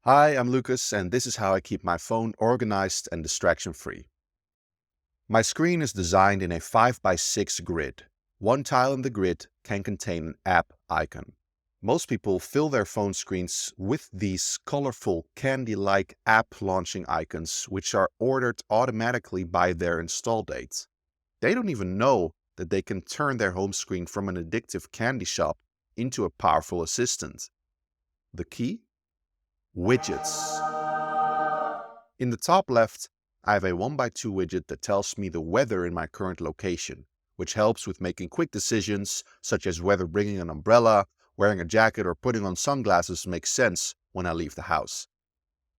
Hi, I'm Lucas, and this is how I keep my phone organized and distraction-free. My screen is designed in a 5 by 6 grid. One tile in the grid can contain an app icon. Most people fill their phone screens with these colorful candy-like app launching icons, which are ordered automatically by their install date. They don't even know that they can turn their home screen from an addictive candy shop into a powerful assistant. The key? Widgets. In the top left, I have a 1x2 widget that tells me the weather in my current location, which helps with making quick decisions such as whether bringing an umbrella, wearing a jacket, or putting on sunglasses makes sense when I leave the house.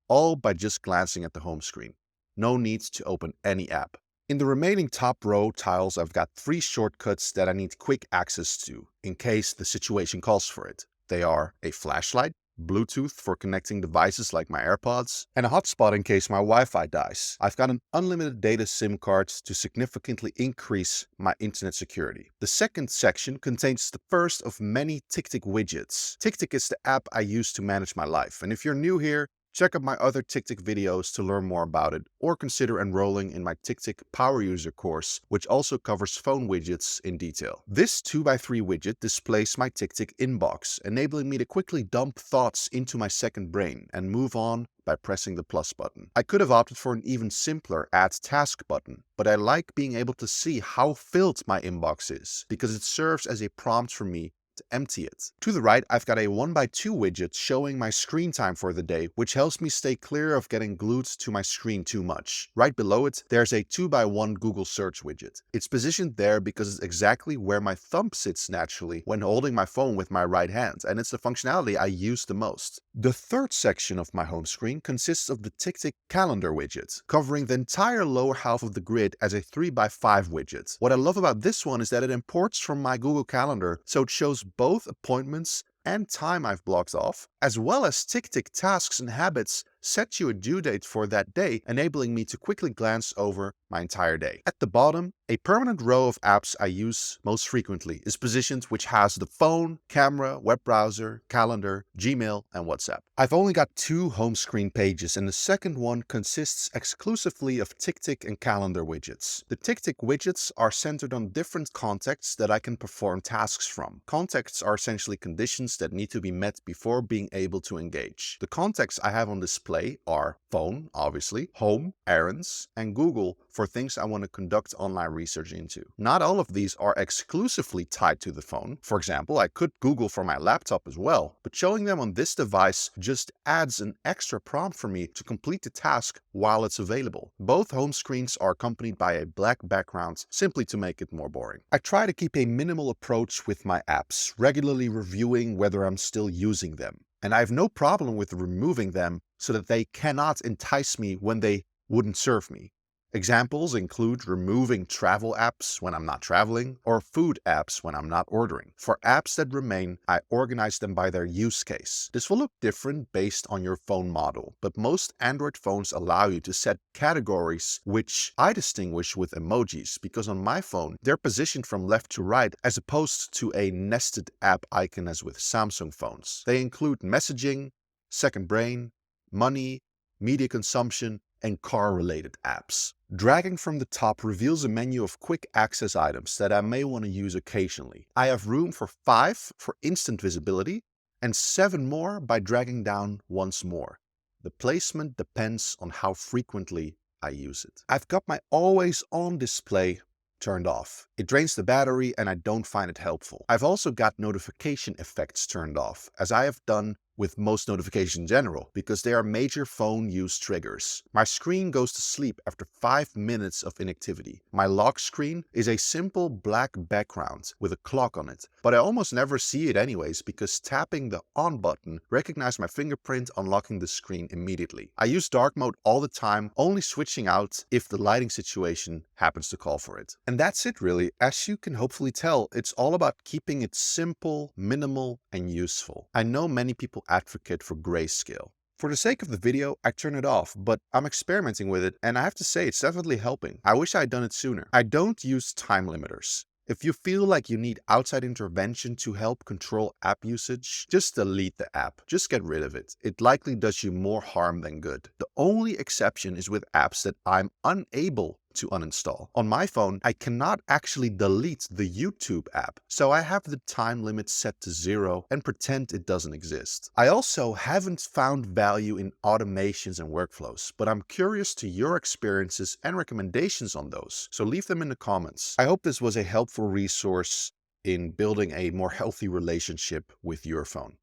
All by just glancing at the home screen. No need to open any app. In the remaining top row tiles, I've got 3 shortcuts that I need quick access to in case the situation calls for it. They are a flashlight, Bluetooth for connecting devices like my AirPods, and a hotspot in case my Wi-Fi dies. I've got an unlimited data SIM card to significantly increase my internet security. The second section contains the first of many TickTick widgets. TickTick is the app I use to manage my life, and if you're new here, check out my other TickTick videos to learn more about it, or consider enrolling in my TickTick Power User course, which also covers phone widgets in detail. This 2x3 widget displays my TickTick inbox, enabling me to quickly dump thoughts into my second brain and move on by pressing the plus button. I could have opted for an even simpler Add Task button, but I like being able to see how filled my inbox is, because it serves as a prompt for me to empty it. To the right, I've got a 1x2 widget showing my screen time for the day, which helps me stay clear of getting glued to my screen too much. Right below it, there's a 2x1 Google search widget. It's positioned there because it's exactly where my thumb sits naturally when holding my phone with my right hand, and it's the functionality I use the most. The third section of my home screen consists of the TickTick calendar widget, covering the entire lower half of the grid as a 3x5 widget. What I love about this one is that it imports from my Google Calendar, so it shows both appointments and time I've blocked off, as well as TickTick tasks and habits set you a due date for that day, enabling me to quickly glance over my entire day. At the bottom, a permanent row of apps I use most frequently is positioned, which has the phone, camera, web browser, calendar, Gmail, and WhatsApp. I've only got 2 home screen pages, and the second one consists exclusively of TickTick and calendar widgets. The TickTick widgets are centered on different contexts that I can perform tasks from. Contexts are essentially conditions that need to be met before being able to engage. The contexts I have on display are phone, obviously, home, errands, and Google for things I want to conduct online research into. Not all of these are exclusively tied to the phone. For example, I could Google for my laptop as well, but showing them on this device just adds an extra prompt for me to complete the task while it's available. Both home screens are accompanied by a black background, simply to make it more boring. I try to keep a minimal approach with my apps, regularly reviewing whether I'm still using them. And I have no problem with removing them so that they cannot entice me when they wouldn't serve me. Examples include removing travel apps when I'm not traveling, or food apps when I'm not ordering. For apps that remain, I organize them by their use case. This will look different based on your phone model, but most Android phones allow you to set categories, which I distinguish with emojis, because on my phone, they're positioned from left to right as opposed to a nested app icon as with Samsung phones. They include messaging, second brain, money, media consumption, and car-related apps. Dragging from the top reveals a menu of quick access items that I may want to use occasionally. I have room for 5 for instant visibility and 7 more by dragging down once more. The placement depends on how frequently I use it. I've got my always on display turned off. It drains the battery and I don't find it helpful. I've also got notification effects turned off, as I have done with most notifications in general, because they are major phone use triggers. My screen goes to sleep after 5 minutes of inactivity. My lock screen is a simple black background with a clock on it, but I almost never see it anyways because tapping the on button recognizes my fingerprint, unlocking the screen immediately. I use dark mode all the time, only switching out if the lighting situation happens to call for it. And that's it really. As you can hopefully tell, it's all about keeping it simple, minimal, and useful. I know many people advocate for grayscale. For the sake of the video, I turn it off, but I'm experimenting with it and I have to say it's definitely helping. I wish I had done it sooner. I don't use time limiters. If you feel like you need outside intervention to help control app usage, just delete the app. Just get rid of it. It likely does you more harm than good. The only exception is with apps that I'm unable to uninstall. On my phone, I cannot actually delete the YouTube app, so I have the time limit set to 0 and pretend it doesn't exist. I also haven't found value in automations and workflows, but I'm curious to your experiences and recommendations on those, so leave them in the comments. I hope this was a helpful resource in building a more healthy relationship with your phone.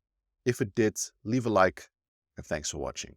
If it did, leave a like, and thanks for watching.